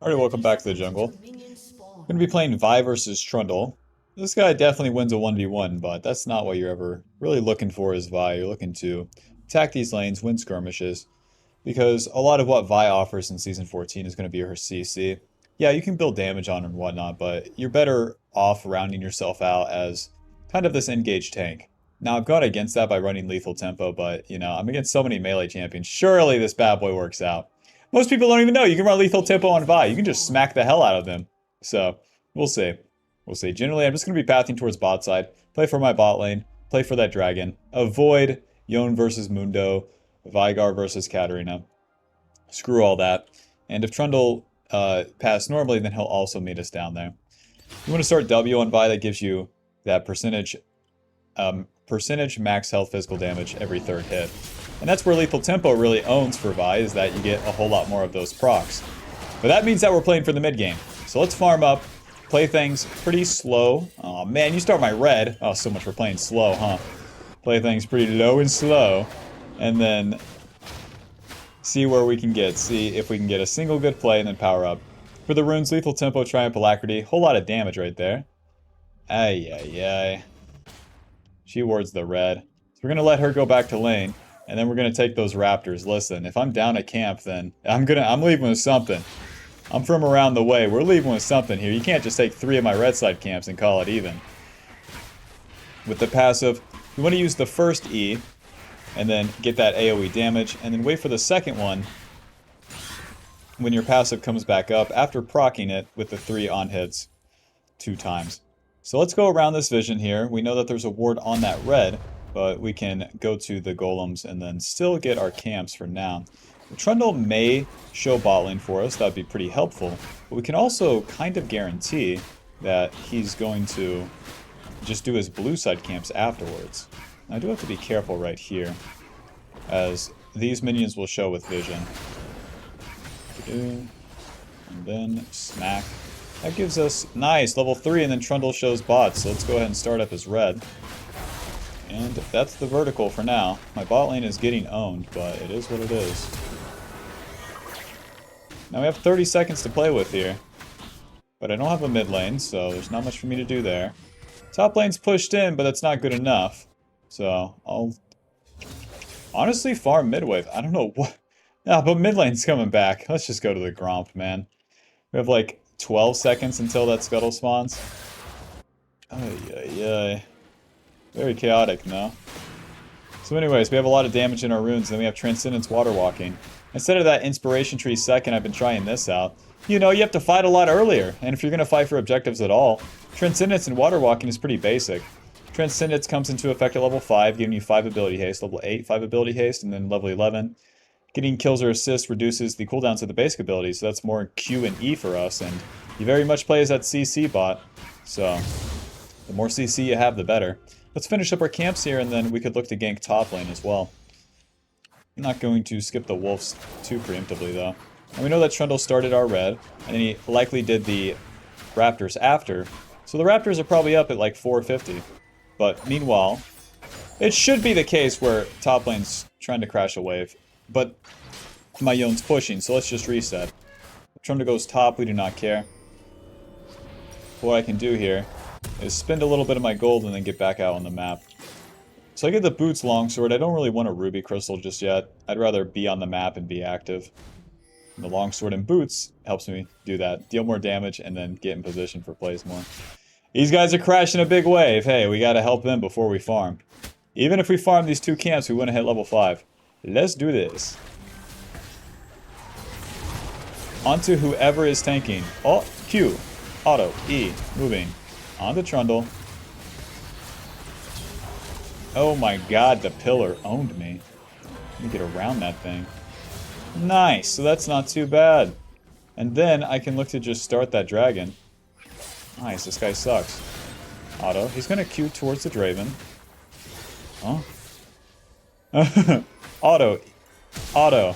Alright, welcome back to the jungle. I'm gonna be playing Vi versus Trundle. This guy definitely wins a 1v1, but that's not what you're ever really looking for as Vi. You're looking to attack these lanes, win skirmishes, because a lot of what Vi offers in Season 14 is going to be her CC. Yeah, you can build damage on her and whatnot, but you're better off rounding yourself out as kind of this engaged tank. Now, I've gone against that by running lethal tempo, but, I'm against so many melee champions. Surely this bad boy works out. Most people don't even know you can run lethal tempo on Vi. You can just smack the hell out of them. So, we'll see. We'll see. Generally, I'm just going to be pathing towards bot side. Play for my bot lane. Play for that dragon. Avoid Yone versus Mundo. Vigar versus Katarina. Screw all that. And if Trundle passed normally, then he'll also meet us down there. You want to start W on Vi, that gives you that percentage max health physical damage every third hit. And that's where Lethal Tempo really owns for Vi, is that you get a whole lot more of those procs. But that means that we're playing for the mid game. So let's farm up, play things pretty slow. Oh man, you start my red. Oh, so much for playing slow, huh? Play things pretty low and slow. And then see where we can get. See if we can get a single good play and then power up. For the runes, Lethal Tempo, Triumph, Alacrity. Whole lot of damage right there. Ay, ay, ay. She wards the red. So we're going to let her go back to lane. And then we're going to take those raptors. Listen, if I'm down at camp, then I'm leaving with something. I'm from around the way. We're leaving with something here. You can't just take 3 of my red side camps and call it even. With the passive, you want to use the first E. And then get that AoE damage. And then wait for the second one when your passive comes back up after proccing it with the 3 on hits 2 times. So let's go around this vision here. We know that there's a ward on that red, but we can go to the golems and then still get our camps for now. Trundle may show bot lane for us. That'd be pretty helpful. But we can also kind of guarantee that he's going to just do his blue side camps afterwards. Now, I do have to be careful right here, as these minions will show with vision. And then smack. That gives us, nice, level 3, and then Trundle shows bots. So let's go ahead and start up as red. And that's the vertical for now. My bot lane is getting owned, but it is what it is. Now we have 30 seconds to play with here. But I don't have a mid lane, so there's not much for me to do there. Top lane's pushed in, but that's not good enough. So I'll honestly farm mid wave. I don't know what. Nah, but mid lane's coming back. Let's just go to the Gromp, man. We have like 12 seconds until that scuttle spawns. Ay, ay, ay. Very chaotic, no? So anyways, we have a lot of damage in our runes, and then we have Transcendence Water Walking. Instead of that Inspiration Tree second, I've been trying this out. You have to fight a lot earlier, and if you're going to fight for objectives at all, Transcendence and Water Walking is pretty basic. Transcendence comes into effect at level 5, giving you 5 ability haste, level 8, 5 ability haste, and then level 11. Getting kills or assists reduces the cooldowns of the basic abilities, so that's more Q and E for us, and you very much play as that CC bot, so the more CC you have, the better. Let's finish up our camps here, and then we could look to gank top lane as well. I'm not going to skip the wolves too preemptively, though. And we know that Trundle started our red, and then he likely did the raptors after. So the raptors are probably up at like 450. But meanwhile, it should be the case where top lane's trying to crash a wave. But my Yone's pushing, so let's just reset. If Trundle goes top, we do not care. What I can do here is spend a little bit of my gold and then get back out on the map. So I get the Boots Longsword. I don't really want a Ruby Crystal just yet. I'd rather be on the map and be active. And the Longsword and Boots helps me do that. Deal more damage and then get in position for plays more. These guys are crashing a big wave. Hey, we gotta help them before we farm. Even if we farm these 2 camps, we want to hit level 5. Let's do this. Onto whoever is tanking. Oh, Q. Auto. E. Moving. On to Trundle. Oh my god, the pillar owned me. Let me get around that thing. Nice, so that's not too bad. And then I can look to just start that dragon. Nice, this guy sucks. Auto. He's gonna Q towards the Draven. Huh? Auto. Auto.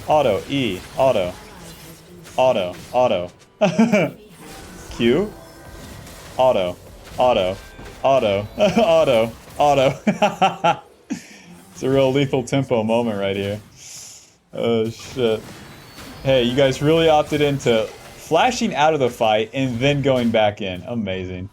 Auto. E. Auto. Auto. Auto. Q. Auto. Auto. Auto. Auto. Auto. It's a real lethal tempo moment right here. Oh shit. Hey, you guys really opted into flashing out of the fight and then going back in. Amazing.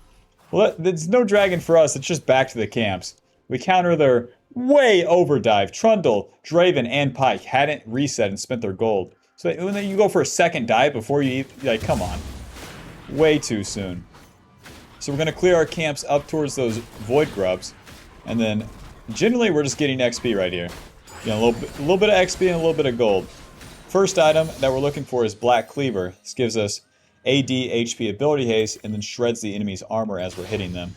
Well, there's no dragon for us. It's just back to the camps. We counter their way overdive. Trundle, Draven, and Pike hadn't reset and spent their gold. So when you go for a second dive before you eat, like, come on. Way too soon. So we're going to clear our camps up towards those void grubs. And then, generally, we're just getting XP right here. You know, a little bit of XP and a little bit of gold. First item that we're looking for is Black Cleaver. This gives us AD, HP, ability haste, and then shreds the enemy's armor as we're hitting them.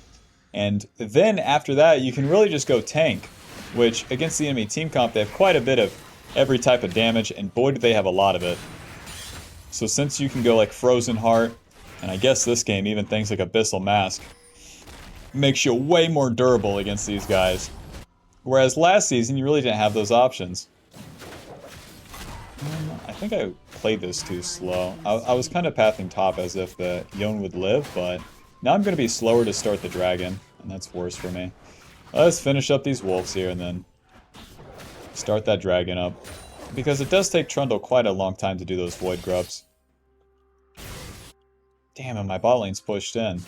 And then after that, you can really just go tank, which against the enemy team comp, they have quite a bit of every type of damage, and boy do they have a lot of it. So since you can go like Frozen Heart, and I guess this game even things like Abyssal Mask, makes you way more durable against these guys. Whereas last season, you really didn't have those options. I think I played this too slow. I was kind of pathing top as if the Yone would live, but now I'm going to be slower to start the dragon, and that's worse for me. Let's finish up these wolves here and then start that dragon up. Because it does take Trundle quite a long time to do those void grubs. Damn it, my bot lane's pushed in.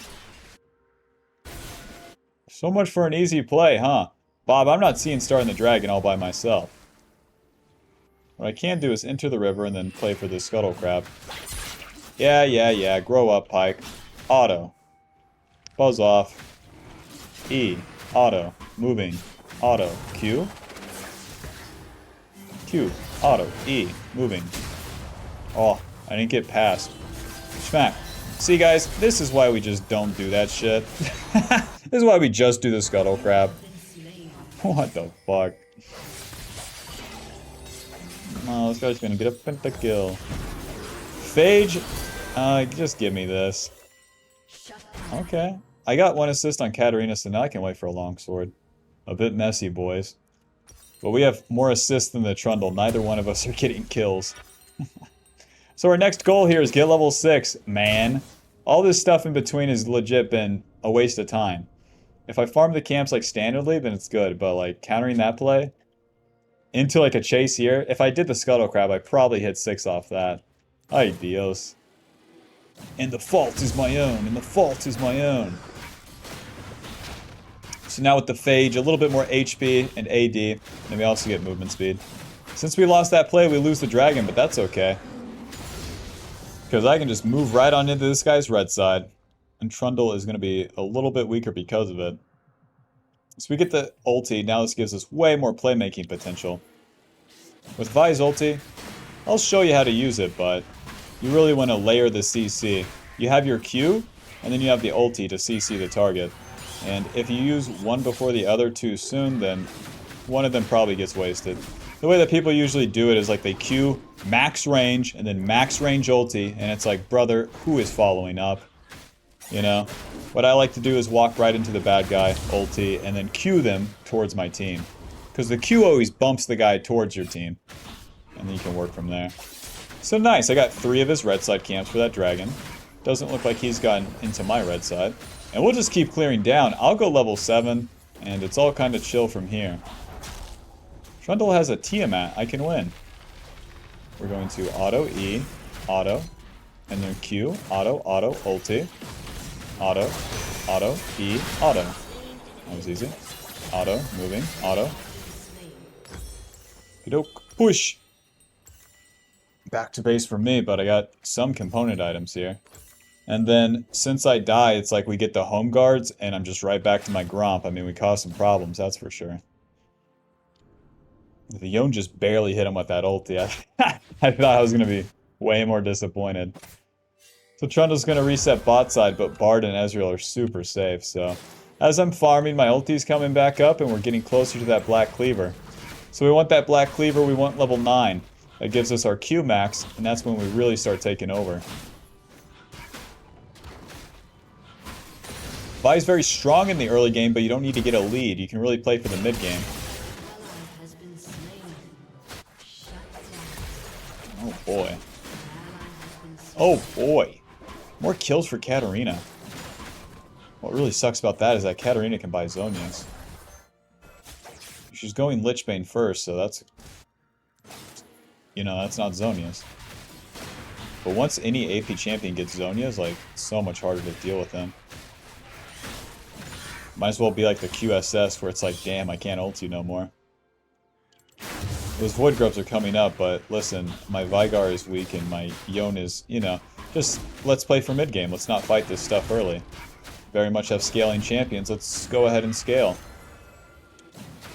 So much for an easy play, huh? Bob, I'm not seeing starting the dragon all by myself. What I can do is enter the river and then play for the Scuttle Crab. Yeah, grow up, Pike. Auto. Buzz off. E. Auto. Moving. Auto. Q. Q. Auto. E. Moving. Oh, I didn't get past. Smack. See, guys, this is why we just don't do that shit. This is why we just do the Scuttle Crab. What the fuck? Oh, this guy's gonna get a pentakill. Phage, just give me this. Okay. I got 1 assist on Katarina, so now I can wait for a longsword. A bit messy, boys. But we have more assists than the Trundle. Neither one of us are getting kills. So our next goal here is get level 6, man. All this stuff in between has legit been a waste of time. If I farm the camps like standardly, then it's good. But like countering that play into like a chase here, if I did the Scuttle Crab, I probably hit 6 off that. Ay Dios. And the fault is my own, and the fault is my own. So now with the Phage, a little bit more HP and AD, and we also get movement speed. Since we lost that play, we lose the dragon, but that's okay. Because I can just move right on into this guy's red side. And Trundle is going to be a little bit weaker because of it. So we get the ulti. Now this gives us way more playmaking potential. With Vi's ulti, I'll show you how to use it, but you really want to layer the CC. You have your Q, and then you have the ulti to CC the target. And if you use one before the other too soon, then one of them probably gets wasted. The way that people usually do it is like they Q max range and then max range ulti, and it's like, brother, who is following up? You know? What I like to do is walk right into the bad guy, ulti, and then Q them towards my team. Because the Q always bumps the guy towards your team. And then you can work from there. So nice, I got 3 of his red side camps for that dragon. Doesn't look like he's gotten into my red side. And we'll just keep clearing down. I'll go level 7, and it's all kind of chill from here. Trundle has a Tiamat. I can win. We're going to auto E, auto, and then Q, auto, auto, ulti, auto, auto, E, auto. That was easy. Auto, moving, auto. Push! Back to base for me, but I got some component items here. And then, since I die, it's like we get the home guards, and I'm just right back to my Gromp. I mean, we caused some problems, that's for sure. The Yone just barely hit him with that ulti. I thought I was going to be way more disappointed. So Trundle's going to reset bot side, but Bard and Ezreal are super safe, so... As I'm farming, my ulti's coming back up, and we're getting closer to that Black Cleaver. So we want that Black Cleaver, we want level 9. That gives us our Q max, and that's when we really start taking over. Vi's very strong in the early game, but you don't need to get a lead. You can really play for the mid game. Oh boy. Oh boy. More kills for Katarina. What really sucks about that is that Katarina can buy Zhonya's. She's going Lichbane first, so that's... You know, that's not Zhonya's. But once any AP champion gets Zhonya's, like, it's so much harder to deal with him. Might as well be like the QSS where it's like, damn, I can't ult you no more. Those Void Grubs are coming up, but listen, my Veigar is weak and my Yone is, you know, just let's play for mid game. Let's not fight this stuff early. Very much have scaling champions. Let's go ahead and scale.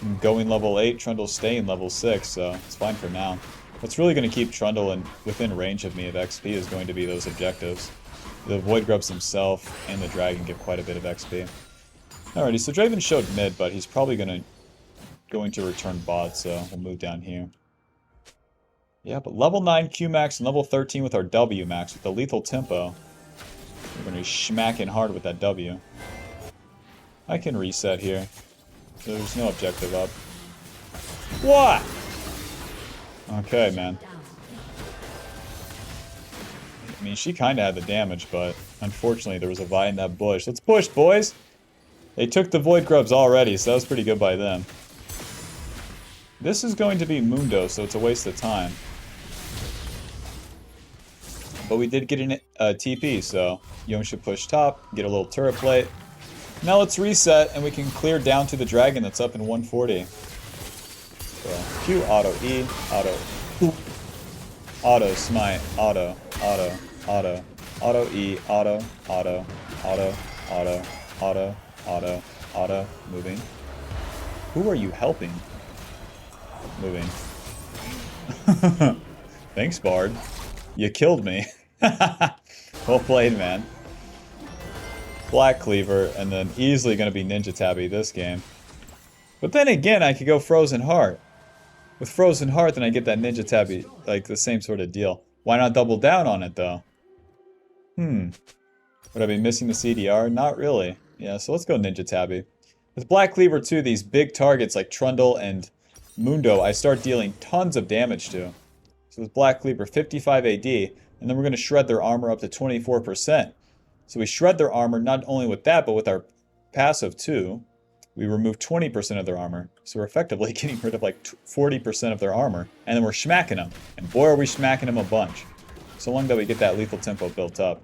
I'm going level 8, Trundle's staying level 6, so it's fine for now. What's really going to keep Trundle within range of me of XP is going to be those objectives. The Void Grubs himself and the Dragon give quite a bit of XP. Alrighty, so Draven showed mid, but he's probably going to return bot, so we'll move down here. Yeah, but level 9 Q max and level 13 with our W max with the lethal tempo. We're going to be smacking hard with that W. I can reset here. There's no objective up. What? Okay, man. I mean, she kind of had the damage, but unfortunately there was a Vi in that bush. Let's push, boys! They took the Void Grubs already, so that was pretty good by them. This is going to be Mundo, so it's a waste of time. But we did get a TP, so Yone should push top, get a little turret plate. Now let's reset, and we can clear down to the dragon that's up in 140. So, Q, auto, E, auto, oop, auto, smite, auto, auto, auto, auto, E, auto, auto, auto, auto, auto, auto, auto, moving. Who are you helping? Moving. Thanks, Bard. You killed me. Well played, man. Black Cleaver, and then easily going to be Ninja Tabby this game. But then again, I could go Frozen Heart. With Frozen Heart, then I get that Ninja Tabby, like the same sort of deal. Why not double down on it, though? Would I be missing the CDR? Not really. Yeah, so let's go Ninja Tabby. With Black Cleaver too, these big targets like Trundle and Mundo, I start dealing tons of damage to. So with Black Cleaver, 55 AD, and then we're going to shred their armor up to 24%. So we shred their armor not only with that, but with our passive too. We remove 20% of their armor. So we're effectively getting rid of like 40% of their armor. And then we're smacking them. And boy, are we smacking them a bunch. So long that we get that lethal tempo built up.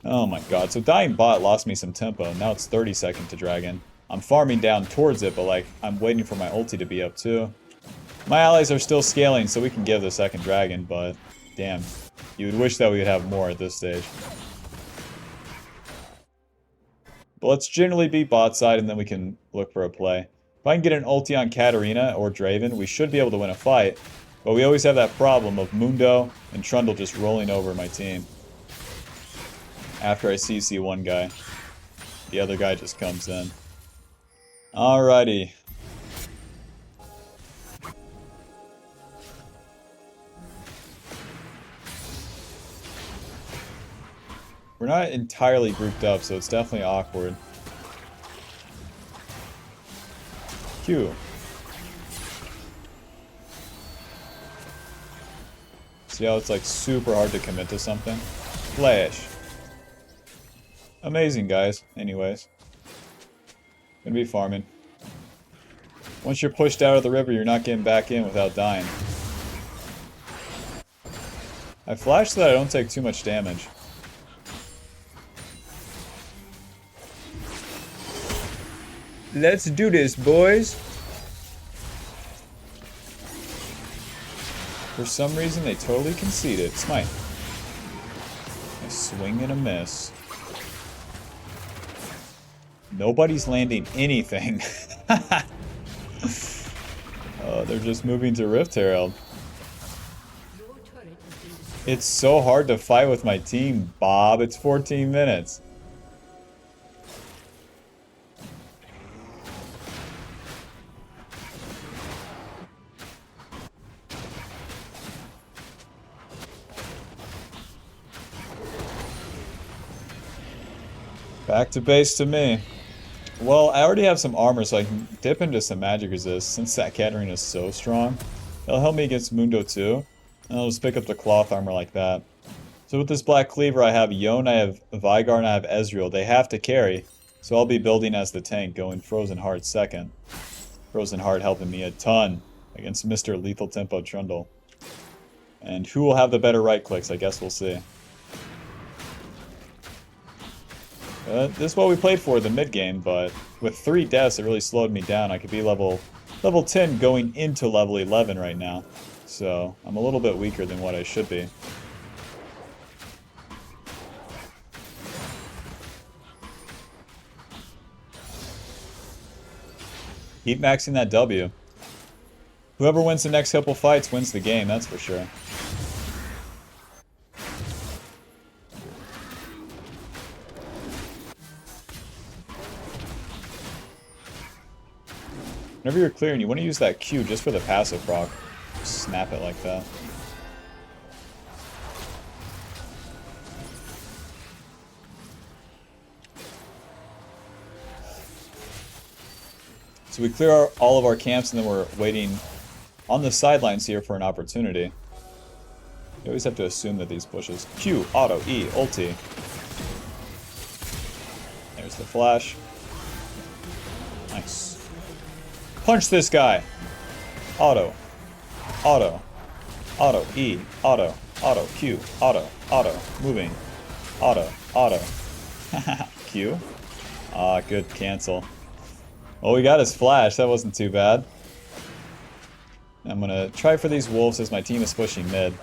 Oh my god, so dying bot lost me some tempo. Now it's 30 second to dragon. I'm farming down towards it, but like, I'm waiting for my ulti to be up too. My allies are still scaling, so we can give the second dragon, but damn. You would wish that we would have more at this stage. But let's generally be bot side, and then we can look for a play. If I can get an ulti on Katarina or Draven, we should be able to win a fight. But we always have that problem of Mundo and Trundle just rolling over my team. After I CC one guy, the other guy just comes in. Alrighty. We're not entirely grouped up, so it's definitely awkward. Q. See how it's like super hard to commit to something? Flash. Amazing, guys. Anyways. Gonna be farming. Once you're pushed out of the river, you're not getting back in without dying. I flash so that I don't take too much damage. Let's do this, boys! For some reason, they totally conceded. Smite. A swing and a miss. Nobody's landing anything. They're just moving to Rift Herald. It's so hard to fight with my team, Bob. It's 14 minutes. Back to base to me. Well, I already have some armor, so I can dip into some magic resist. Since that Katarina is so strong, it'll help me against Mundo too. And I'll just pick up the cloth armor like that. So with this Black Cleaver, I have Yone, I have Veigar, and I have Ezreal. They have to carry, so I'll be building as the tank, going Frozen Heart second. Frozen Heart helping me a ton against Mr. Lethal Tempo Trundle. And who will have the better right clicks? I guess we'll see. This is what we played for the mid game, but with 3 deaths, it really slowed me down. I could be level 10 going into level 11 right now. So I'm a little bit weaker than what I should be. Keep maxing that W. Whoever wins the next couple fights wins the game, that's for sure. Whenever you're clearing, you want to use that Q just for the passive proc. Snap it like that. So we clear all of our camps and then we're waiting on the sidelines here for an opportunity. You always have to assume that these pushes. Q, auto, E, ulti. There's the flash. Nice. Punch this guy. Auto. Auto. Auto. E. Auto. Auto. Q. Auto. Auto. Moving. Auto. Auto. Q. Ah, good cancel. Well, we got his flash. That wasn't too bad. I'm gonna try for these wolves as my team is pushing mid.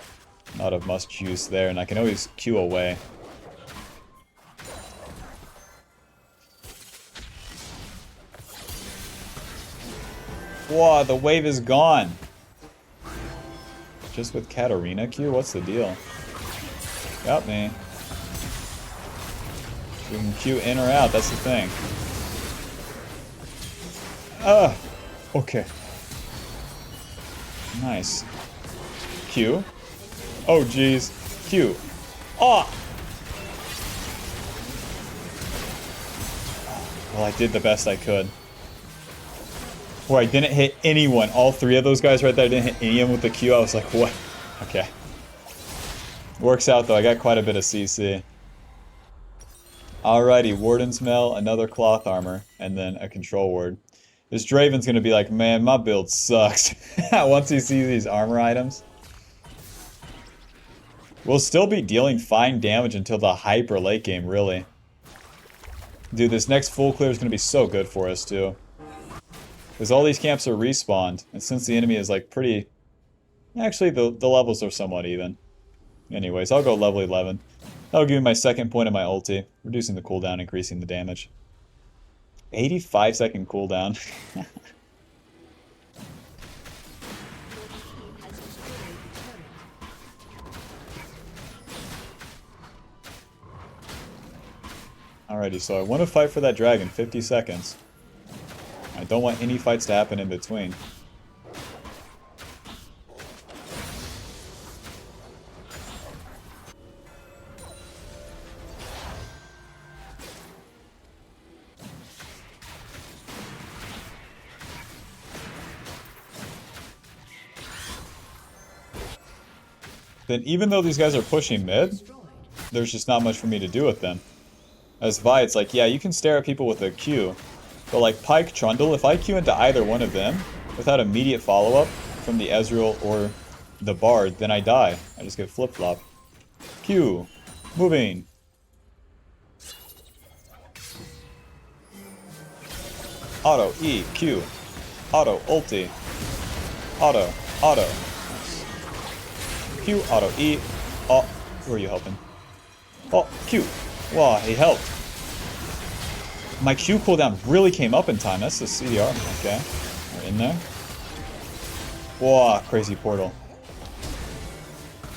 Not of much juice there, and I can always Q away. Whoa, the wave is gone. Just with Katarina Q? What's the deal? Got me. We can Q in or out, that's the thing. Okay. Nice. Q. Oh, jeez. Q. Oh! Well, I did the best I could. Boy, I didn't hit anyone. All 3 of those guys right there, I didn't hit any of them with the Q. I was like, what? Okay. Works out, though. I got quite a bit of CC. Alrighty, Warden's Mail, another cloth armor, and then a control ward. This Draven's gonna be like, man, my build sucks. Once he sees these armor items. We'll still be dealing fine damage until the hyper late game, really. Dude, this next full clear is gonna be so good for us, too. Because all these camps are respawned, and since the enemy is like pretty... Actually, the levels are somewhat even. Anyways, I'll go level 11. That'll give me my second point of my ulti, reducing the cooldown, increasing the damage. 85-second cooldown. Alrighty, so I want to fight for that dragon, 50 seconds. I don't want any fights to happen in between. Then even though these guys are pushing mid, there's just not much for me to do with them. As Vi, it's like, yeah, you can stare at people with a Q, but like Pike, Trundle, if I Q into either one of them, without immediate follow-up from the Ezreal or the Bard, then I die. I just get flip-flop. Q. Moving. Auto, E, Q. Auto, ulti. Auto, auto. Q, auto, E. Oh, who are you helping? Oh, Q. Wow, he helped. My Q cooldown really came up in time. That's the CDR. Okay. We're in there. Wow, crazy portal.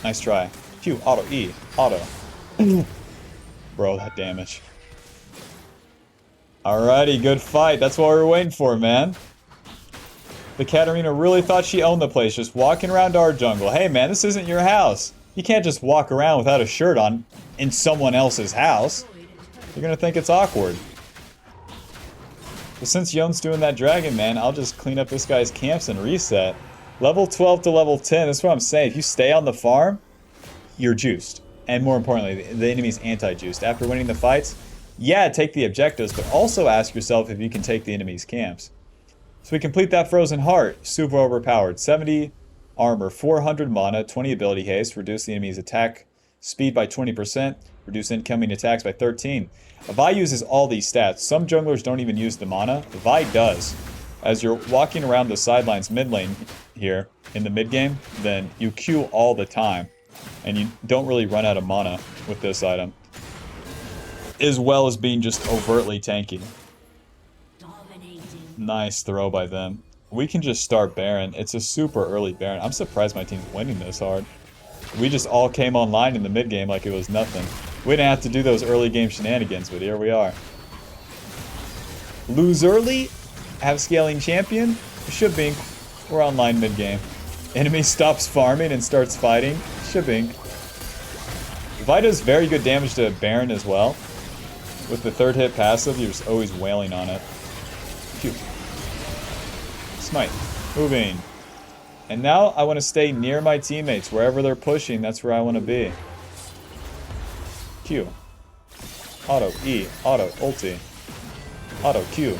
Nice try. Q, auto, E, auto. Bro, that damage. Alrighty, good fight. That's what we were waiting for, man. The Katarina really thought she owned the place, just walking around our jungle. Hey, man, this isn't your house. You can't just walk around without a shirt on in someone else's house. You're gonna think it's awkward. But since Yon's doing that dragon, man, I'll just clean up this guy's camps and reset. Level 12 to level 10, that's what I'm saying. If you stay on the farm, you're juiced. And more importantly, the enemy's anti-juiced. After winning the fights, yeah, take the objectives, but also ask yourself if you can take the enemy's camps. So we complete that Frozen Heart. Super overpowered. 70 armor, 400 mana, 20 ability haste, reduce the enemy's attack speed by 20%, reduce incoming attacks by 13. Vi uses all these stats. Some junglers don't even use the mana. Vi does. As you're walking around the sidelines mid lane here in the mid game, then you Q all the time. And you don't really run out of mana with this item. As well as being just overtly tanky. Nice throw by them. We can just start Baron. It's a super early Baron. I'm surprised my team's winning this hard. We just all came online in the mid game like it was nothing. We didn't have to do those early game shenanigans, but here we are. Lose early? Have scaling champion? Shibink. We're online mid game. Enemy stops farming and starts fighting. Shibink. Vi does very good damage to Baron as well. With the third hit passive, you're just always wailing on it. Q. Smite. Moving. And now I want to stay near my teammates. Wherever they're pushing, that's where I want to be. Q. Auto E. Auto ulti. Auto Q.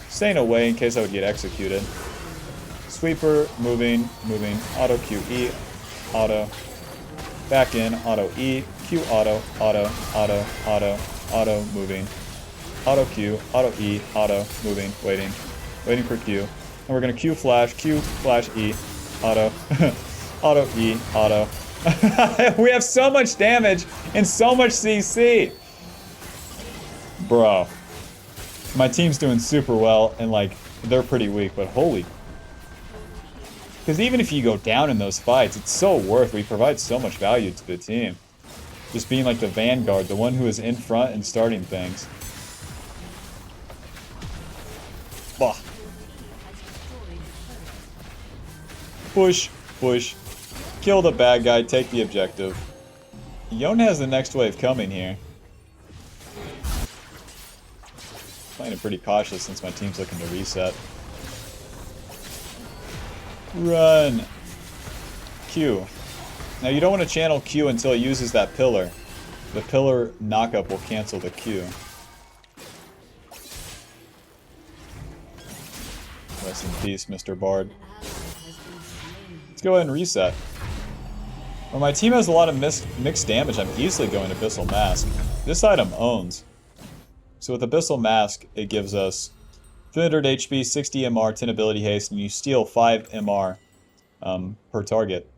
Staying away in case I would get executed. Sweeper. Moving. Moving. Auto Q. E. Auto. Back in. Auto E. Q. Auto. Auto. Auto. Auto. Auto. Moving. Auto Q. Auto E. Auto. Moving. Waiting. Waiting for Q. And we're gonna Q flash E, auto, auto E, auto. We have so much damage and so much CC. Bro. My team's doing super well and like, they're pretty weak, but holy. Because even if you go down in those fights, it's so worth, we provide so much value to the team. Just being like the vanguard, the one who is in front and starting things. Bah. Push, push. Kill the bad guy, take the objective. Yone has the next wave coming here. Playing it pretty cautious since my team's looking to reset. Run. Q. Now you don't want to channel Q until it uses that pillar. The pillar knockup will cancel the Q. Rest in peace, Mr. Bard. Let's go ahead and reset. When my team has a lot of mixed damage, I'm easily going Abyssal Mask. This item owns. So with Abyssal Mask, it gives us 300 HP, 60 MR, 10 ability haste, and you steal 5 MR per target.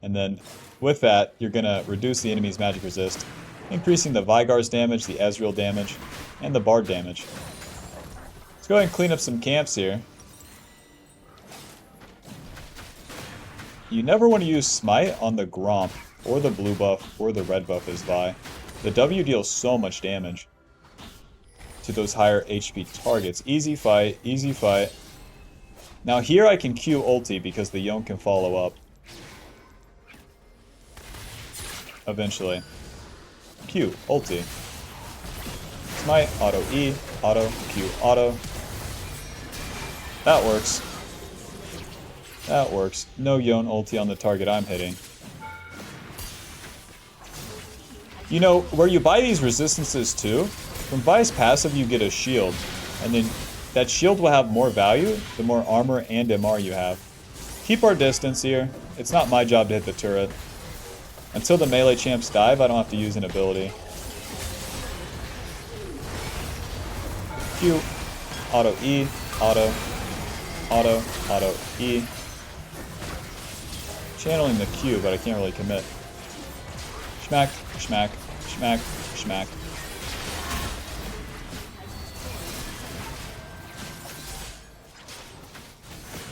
And then with that, you're going to reduce the enemy's magic resist, increasing the Vygar's damage, the Ezreal damage, and the Bard damage. Let's go ahead and clean up some camps here. You never want to use Smite on the Gromp, or the blue buff, or the red buff as Vi. The W deals so much damage to those higher HP targets. Easy fight, easy fight. Now here I can Q ulti because the Yone can follow up. Eventually. Q, ulti. Smite, auto E, auto, Q, auto. That works. That works. No Yone ulti on the target I'm hitting. You know, where you buy these resistances too, from Vi's passive you get a shield. And then that shield will have more value the more armor and MR you have. Keep our distance here. It's not my job to hit the turret. Until the melee champs dive, I don't have to use an ability. Q, auto E, auto, auto, auto E. Channeling the Q, but I can't really commit. Schmack, schmack, schmack, schmack.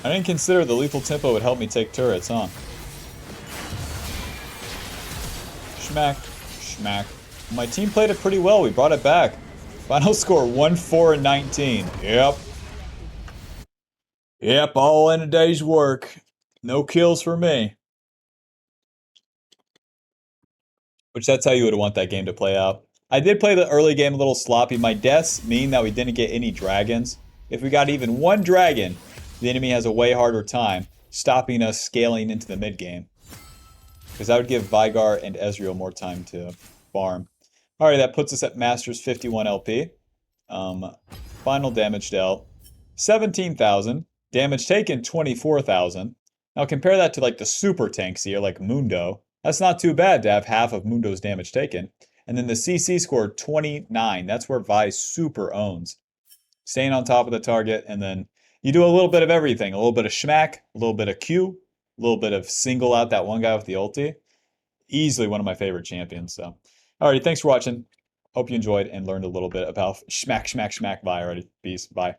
I didn't consider the lethal tempo would help me take turrets, huh? Schmack, schmack. My team played it pretty well. We brought it back. Final score 1-4-19. Yep. Yep, all in a day's work. No kills for me. Which that's how you would want that game to play out. I did play the early game a little sloppy. My deaths mean that we didn't get any dragons. If we got even one dragon, the enemy has a way harder time stopping us scaling into the mid game. Because that would give Vygar and Ezreal more time to farm. Alright, that puts us at Masters 51 LP. Final damage dealt 17,000. Damage taken 24,000. Now compare that to like the super tanks here, like Mundo. That's not too bad to have half of Mundo's damage taken. And then the CC scored 29. That's where Vi super owns. Staying on top of the target, and then you do a little bit of everything. A little bit of schmack, a little bit of Q, a little bit of single out that one guy with the ulti. Easily one of my favorite champions. So, alrighty, thanks for watching. Hope you enjoyed and learned a little bit about schmack, schmack, schmack Vi already. Peace. Bye.